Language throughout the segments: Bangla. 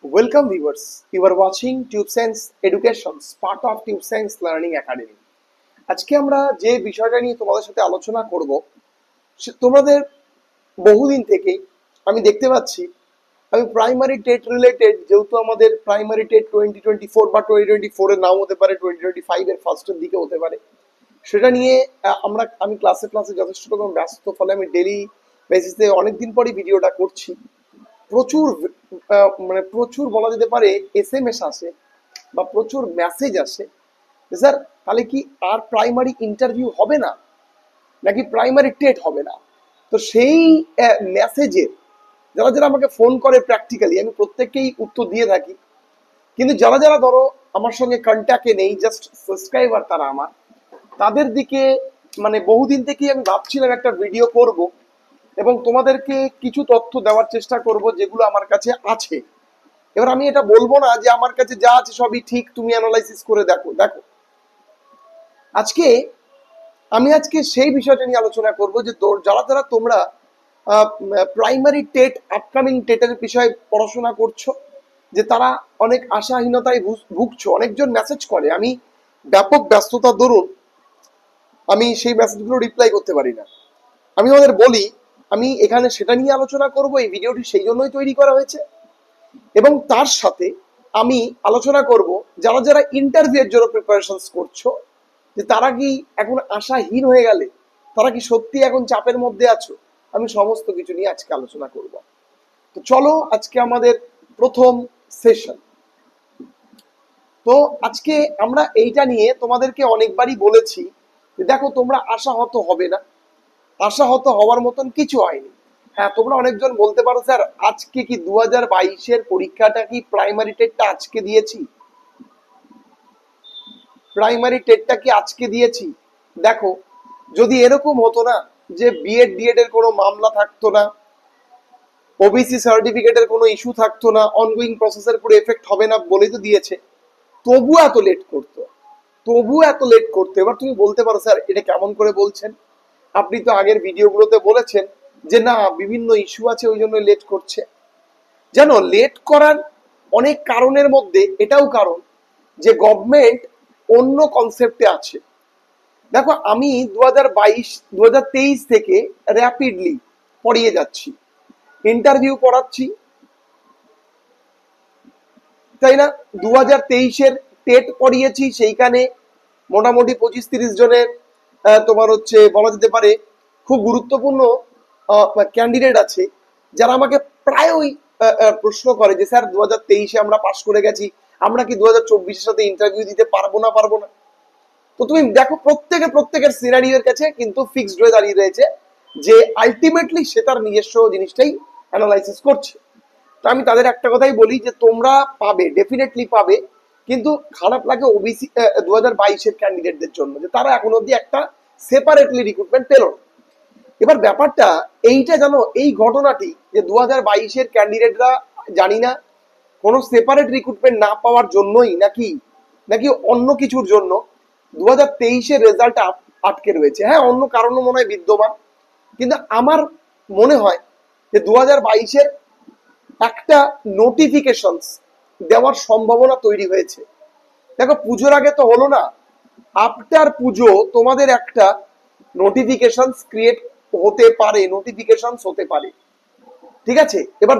Welcome viewers. You are watching TubeSense Education's part of TubeSense Learning Academy. আজকে আমরা যে বিষয়টা নিয়ে তোমাদের সাথে আলোচনা করব তোমাদের বহুদিন থেকেই আমি দেখতে পাচ্ছি আমি প্রাইমারি টেট রিলেটেড যেহেতু আমাদের প্রাইমারি টেট 2024 বা 2024 এর নাও হতে পারে 2025 এর ফার্স্টের দিকে হতে পারে সেটা নিয়ে আমি ক্লাসে যথেষ্ট রকম ব্যস্ত ফলে আমি ডেইলি বেসিসে অনেকদিন পরই ভিডিওটা করছি প্রচুর প্রচুর বলা যেতে পারে এসএমএস আসে বা প্রচুর মেসেজ আসে স্যার তাহলে কি আর প্রাইমারি ইন্টারভিউ হবে না নাকি প্রাইমারি টেট হবে না। তো সেই মেসেজে যারা যারা আমাকে ফোন করে প্র্যাকটিক্যালি আমি প্রত্যেককেই উত্তর দিয়ে থাকি, কিন্তু যারা যারা ধরো আমার সঙ্গে কন্ট্যাক্টে নেই জাস্ট সাবস্ক্রাইবার তারা আমার তাদের দিকে বহুদিন থেকেই আমি ভাবছিলাম একটা ভিডিও করব এবং তোমাদেরকে কিছু তথ্য দেওয়ার চেষ্টা করব যেগুলো আমার কাছে আছে। এবার আমি এটা বলবো না যে আমার কাছে যা আছে সবই ঠিক, তুমি অ্যানালাইসিস করে দেখো। আজকে সেই বিষয়টা নিয়ে আলোচনা করব যে যারা যারা তোমরা প্রাইমারি টেট আপকামিং টেটের বিষয়ে পড়াশোনা করছো যে তারা অনেক আশাহীনতায় ভুগছো। অনেকজন মেসেজ করে, আমি ব্যাপক ব্যস্ততার দরুন আমি সেই মেসেজগুলো রিপ্লাই করতে পারি না। আমি তোমাদের বলি আমি এখানে সেটা নিয়ে আলোচনা করব, এই ভিডিওটি সেই জন্যই তৈরি করা হয়েছে এবং তার সাথে আমি আলোচনা করব যারা যারা ইন্টারভিউয়ের জন্য প্রিপারেশনস করছো যে তারা কি এখন আশাহীন হয়ে গেলে, তারা কি সত্যি এখন চাপের মধ্যে আছো, আমি সমস্ত কিছু নিয়ে আজকে আলোচনা করব। তো চলো আজকে আমাদের প্রথম সেশন। তো আজকে আমরা এইটা নিয়ে তোমাদেরকে অনেকবারই বলেছি যে দেখো তোমরা আশাহত হবে না, আশাহত হওয়ার মতন কিছু হয়নি। হ্যাঁ, তোমরা অনেকজন বলতে পারো স্যার আজকে কি 2022-এর পরীক্ষাটা কি প্রাইমারি টেটটা আজকে দিয়েছি, প্রাইমারি টেটটা কি আজকে দিয়েছি। দেখো যদি এরকম হতো না যে বিএড ডিএড এর কোনো মামলা থাকতো না, ওবিসি সার্টিফিকেটের কোনো ইস্যু থাকতো না, অনগোয়িং প্রসেসের পুরো এফেক্ট হবে না বলেই তো দিয়েছে, তবু এত লেট করতো। এবার তুমি বলতে পারো স্যার এটা কেমন করে বলছেন, আপনি তো আগের ভিডিওগুলোতে বলেছেন যে না বিভিন্ন ইস্যু আছে ওই জন্য লেট করছে। জানো লেট করার অনেক কারণের মধ্যে এটাও কারণ যে গভর্নমেন্ট অন্য কনসেপ্টে আছে। দেখো আমি 2023 থেকে র্যাপিডলি পড়িয়ে যাচ্ছি, ইন্টারভিউ পড়াচ্ছি, তাই না। 2023-এর টেট পড়িয়েছি, সেইখানে মোটামুটি 25-30 জনের তোমার হচ্ছে বলা যেতে পারে খুব গুরুত্বপূর্ণ ক্যান্ডিডেট আছে যারা আমাকে প্রায়ই প্রশ্ন করে যে স্যার 2023-এ আমরা পাস করে গেছি, আমরা কি 2024-এর সাথে ইন্টারভিউ দিতে পারবো না। তো তুমি দেখো প্রত্যেকের সিনারিওর কাছে কিন্তু ফিক্সড হয়ে দাঁড়িয়ে রয়েছে যে আলটিমেটলি সে তার নিজস্ব জিনিসটাই অ্যানালাইসিস করছে। তো আমি তাদের একটা কথাই বলি যে তোমরা পাবে, ডেফিনেটলি পাবে, কিন্তু খারাপ লাগে ওবিসি 2022-এর ক্যান্ডিডেটদের জন্য যে তারা এখন অব্দি একটা সেপারেটলি রিক্রুটমেন্ট পেল না। এবার ব্যাপারটা এইটা জানো, এই ঘটনাটি যে 2022-এর ক্যান্ডিডেটরা জানি না কোনো সেপারেট রিক্রুটমেন্ট না পাওয়ার জন্যই নাকি অন্য কিছুর জন্য 2023-এর রেজাল্ট আটকে রয়েছে। হ্যাঁ, অন্য কারণও মনে হয় বিদ্যমান, কিন্তু আমার মনে হয় যে 2022-এর একটা নোটিফিকেশন দেওয়ার সম্ভাবনা তৈরি হয়েছে। দেখো পুজোর আগে তো হলো না, আফটার পুজো তোমাদের একটা নোটিফিকেশন ক্রিয়েট হতে পারে, ঠিক আছে। এবার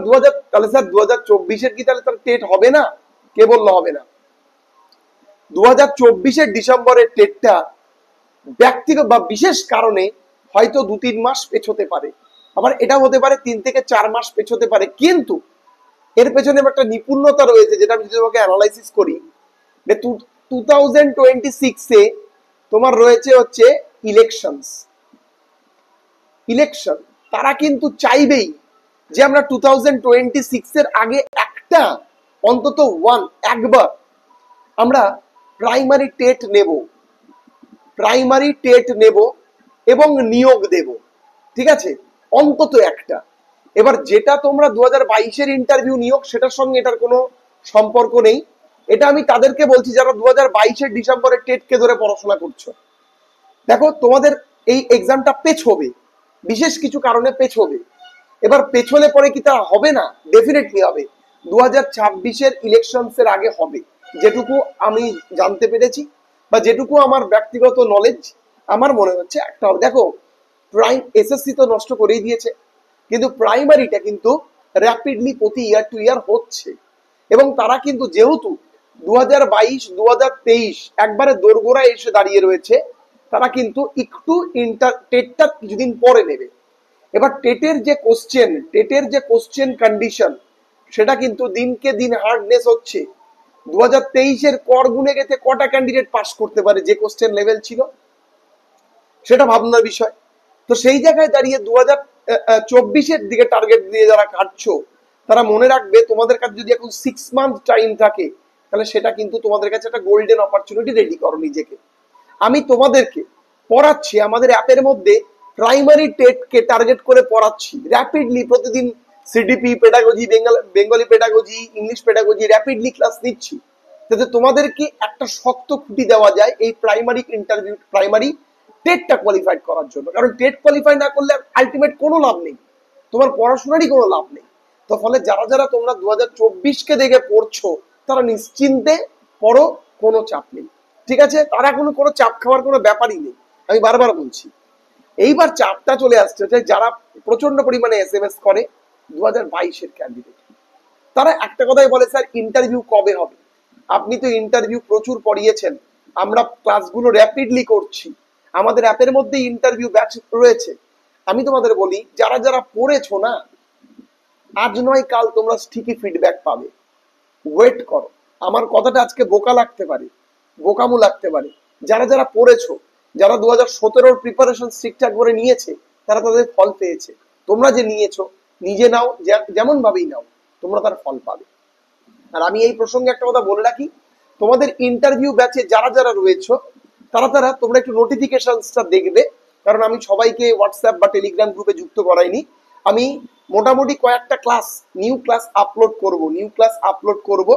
তাহলে স্যার 2024-এর কি তাহলে টেট হবে না, কে বললো হবে না। 2024-এর ডিসেম্বরের টেটটা ব্যক্তিগত বা বিশেষ কারণে হয়তো 2-3 মাস পেছোতে পারে, আবার এটা হতে পারে 3 থেকে 4 মাস পেছোতে পারে, কিন্তু এর পেছনে একটা নিপুণতা রয়েছে যেটা আমি যদি তোমাকে অ্যানালাইসিস করি যে 2026-এ তোমার রয়েছে হচ্ছে ইলেকশন। তারা কিন্তু চাইবেই যে আমরা 2026-এর আগে একটা অন্তত একবার আমরা প্রাইমারি টেট নেব এবং নিয়োগ দেব, ঠিক আছে, অন্তত একটা। এবার যেটা তোমরা 2022-এর ইন্টারভিউ নিয়োগ সেটার সঙ্গে এটার কোনো সম্পর্ক নেই। এটা আমি তাদেরকে বলছি যারা 2022-এর ডিসেম্বরের টেটকে ধরে পড়াশোনা করছো। দেখো তোমাদের এই এক্সামটা পেছোবে, বিশেষ কিছু কারণে পেছোবে। এবার পেছলে পরে কি তা হবে না, ডেফিনেটলি হবে। 2026-এর ইলেকশনসের আগে হবে, যেটুকু আমি জানতে পেরেছি বা যেটুকু আমার ব্যক্তিগত নলেজ, আমার মনে হচ্ছে একটা হবে। দেখো, এসএসসি তো নষ্ট করেই দিয়েছে, কিন্তু প্রাইমারিটা কিন্তু র্যাপিডলি প্রতি ইয়ার টু ইয়ার হচ্ছে। এবং তারা কিন্তু যেহেতু 2022-2023 একবারে দোরগোড়ায় এসে দাঁড়িয়ে রয়েছে, তারা কিন্তু একটু টেটটা কিছুদিন পরে নেবে। এবার টেটের যে কোশ্চেন কন্ডিশন, সেটা কিন্তু দিনকে দিন হার্ডনেস হচ্ছে। 2023-এর কর গুনে গেছে কটা ক্যান্ডিডেট পাস করতে পারে যে কোশ্চেন লেভেল ছিল, সেটা ভাবনার বিষয়। তো সেই জায়গায় দাঁড়িয়ে 2024-এর দিকে টার্গেট দিয়ে যারা কাটছো, তারা মনে রাখবে তোমাদের কাছে যদি এখন 6 মান্থ টাইম থাকে, তাহলে সেটা কিন্তু তোমাদের কাছে একটা গোল্ডেন অপরচুনিটি। রেডি করো নিজেকে। আমি তোমাদেরকে পড়াচ্ছি আমাদের অ্যাপের মধ্যে, প্রাইমারি টেটকে টার্গেট করে পড়াচ্ছি র্যাপিডলি। প্রতিদিন CDP, pedagogy, Bengali pedagogy, English pedagogy rapidly class নিচ্ছি, যাতে তোমাদেরকে একটা শক্ত খুঁটি দেওয়া যায় এই প্রাইমারি টেটটা কোয়ালিফাইড করার জন্য। কারণ টেট কোয়ালিফাই না করলে আলটিমেট কোনো লাভ নেই, তোমার পড়াশোনারই কোনো লাভ নেই। তো ফলে যারা যারা তোমরা 2024-কে দেখে পড়ছো, তারা নিশ্চিন্তে পড়ো, কোনো চাপ নেই, ঠিক আছে? তারা কোনো চাপ খাওয়ার কোনো ব্যাপারই নেই, আমি বারবার বলছি। এইবার চাপটা চলে আসছে যে যারা প্রচন্ড পরিমাণে এসএমএস করে 2022-এর ক্যান্ডিডেট, তারা একটা কথাই বলে, স্যার ইন্টারভিউ কবে হবে? আপনি তো ইন্টারভিউ প্রচুর পড়িয়েছেন, আমরা ক্লাসগুলো র্যাপিডলি করছি, আমাদের অ্যাপের মধ্যে ইন্টারভিউ ব্যাচ রয়েছে। আমি তোমাদের বলি, যারা যারা পড়েছো না, আজ নয় কাল তোমরা ঠিকই ফিডব্যাক পাবে। ওয়েট করো। আমার কথাটা আজকে বোকা লাগতে পারে, বোকামু লাগতে পারে। যারা যারা পড়েছো, যারা 2017-র প্রিপারেশন ঠিকঠাক করে নিয়েছে, তারা তাদের ফল পেয়েছে। তোমরা যে নিয়েছো, নিজে নাও, যেমন ভাবেই নাও, তোমরা তার ফল পাবে। আর আমি এই প্রসঙ্গে একটা কথা বলে রাখি, তোমাদের ইন্টারভিউ ব্যাচে যারা যারা রয়েছে, তারা তোমরা একটু নোটিফিকেশনসটা দেখবে। কারণ আমি সবাইকে হোয়াটসঅ্যাপ বা টেলিগ্রাম গ্রুপে যুক্ত করাইনি। আমি মোটামুটি কয়েকটা নিউ ক্লাস আপলোড করব,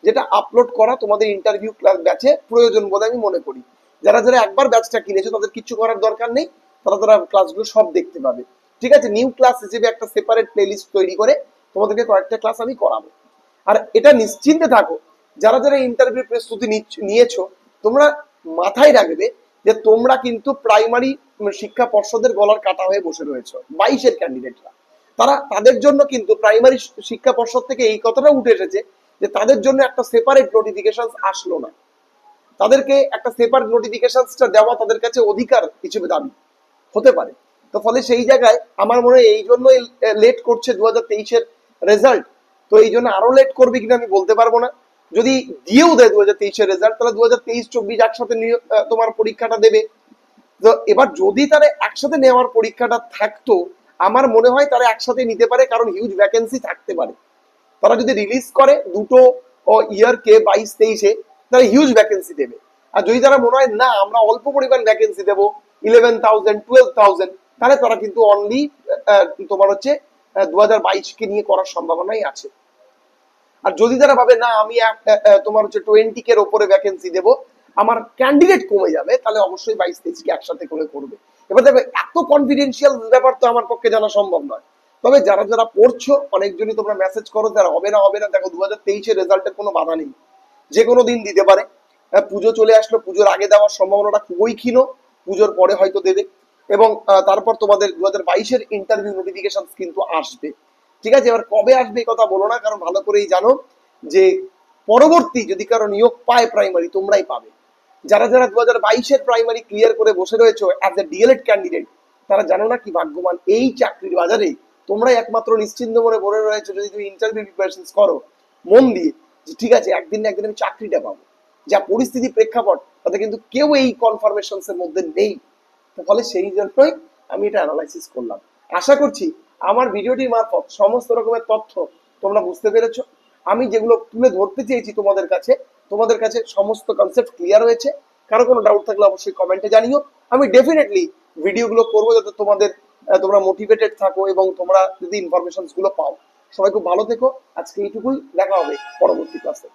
যেটা আপলোড করা তোমাদের ইন্টারভিউ ক্লাস ব্যাচে প্রয়োজন বলে আমি মনে করি। যারা যারা একবার ব্যাচটা কিনেছো, তাদের কিছু করার দরকার নেই, তারা ক্লাসগুলো সব দেখতে পাবে, ঠিক আছে? নিউ ক্লাস হিসেবে একটা সেপারেট প্লেলিস্ট তৈরি করে তোমাদেরকে কয়েকটা ক্লাস আমি করাবো। আর এটা নিশ্চিন্তে থাকো, যারা যারা ইন্টারভিউ প্রস্তুতি নিয়েছো, তোমরা মাথায় রাখবে যে তোমরা কিন্তু প্রাইমারি শিক্ষা পর্ষদের গলার কাটা হয়ে বসে রয়েছে। 22-এর ক্যান্ডিডেটরা, তাদের জন্য কিন্তু প্রাইমারি শিক্ষা পর্ষদ থেকে এই কথাটা উঠে এসেছে যে তাদের জন্য একটা সেপারেট নোটিফিকেশন আসলো না, তাদেরকে একটা সেপারেট নোটিফিকেশনটা দেওয়া তাদের কাছে অধিকার হিসেবে দাবি হতে পারে। তো ফলে সেই জায়গায় আমার মনে হয় এই জন্যই লেট করছে 2023-এর রেজাল্ট। তো এই জন্য আরো লেট করবে কিনা আমি বলতে পারবো না। যদি দিয়েও দেয় 2023-এর রেজাল্ট, তাহলে 2023-24 একসাথে তোমার পরীক্ষাটা দেবে। তো এবার যদি তারা একসাথে নেওয়ার পরীক্ষাটা থাকতো, আমার মনে হয় তারা একসাথে নিতে পারে, কারণ হিউজ ভ্যাকেন্সি থাকতে পারে। তারা যদি রিলিজ করে দুটো ইয়ারকে 22-23-এ, তারা হিউজ ভ্যাকেন্সি দেবে। আর যদি তারা মনে হয় না আমরা অল্প পরিমাণ ভ্যাকেন্সি দেবো, 11,000 12,000, তাহলে তারা কিন্তু অনলি তোমার হচ্ছে 2022-কে নিয়ে করার সম্ভাবনাই আছে। আর যদি তারা ভাবে না আমি তোমার হচ্ছে 20-কে ওপরে ভ্যাকেন্সি দেবো, আমার ক্যান্ডিডেট কমে যাবে, তাহলে অবশ্যই 22-23-কে একসাথে করে করবে। এবার দেখবে এত কনফিডেন্সিয়াল ব্যাপার তো আমার পক্ষে জানা সম্ভব নয়। তবে যারা যারা পড়ছো, অনেকজনই তোমরা মেসেজ করো যারা হবে না, দেখো 2023-এর রেজাল্টের কোনো বাধা নেই, যে কোনো দিন দিতে পারে। পুজো চলে আসলো, পুজোর আগে দেওয়ার সম্ভাবনাটা খুবই ক্ষীণ, পুজোর পরে হয়তো দেবে। এবং তারপর তোমাদের 2022-এর ইন্টারভিউ নোটিফিকেশন কিন্তু আসবে, ঠিক আছে? এবার কবে আসবে এই কথা বলো না, কারণ ভালো করেই জানো যে পরবর্তী যদি কারো নিয়োগ পায় প্রাইমারি, তোমরাই পাবে। যারা যারা 2022-এর প্রাইমারি ক্লিয়ার করে বসে রয়েছে অ্যাজ এ ডিএলএড ক্যান্ডিডেট, তারা জানো না কি ভাগ্যবান। এই চাকরির বাজারে তোমরাই একমাত্র নিশ্চিন্ত মনে বলে রয়েছে, যদি তুমি ইন্টারভিউ প্রিপারেশন করো মন দিয়ে, যে ঠিক আছে একদিন না একদিন আমি চাকরিটা পাবো। যা পরিস্থিতি প্রেক্ষাপট, তাতে কিন্তু কেউ এই কনফার্মেশনস এর মধ্যে নেই। ফলে সেই জন্যই আমি এটা অ্যানালাইসিস করলাম। আশা করছি আমার ভিডিওটির মারফত সমস্ত রকমের তথ্য তোমরা বুঝতে পেরেছো। আমি যেগুলো তুলে ধরতে চেয়েছি তোমাদের কাছে সমস্ত কনসেপ্ট ক্লিয়ার হয়েছে। কারো কোনো ডাউট থাকলে অবশ্যই কমেন্টে জানিও। আমি ডেফিনেটলি ভিডিওগুলো করবো যাতে তোমরা মোটিভেটেড থাকো এবং তোমরা যদি ইনফরমেশনস গুলো পাও। সবাই খুব ভালো থেকো। আজকে এইটুকুই, দেখা হবে পরবর্তী ক্লাসে।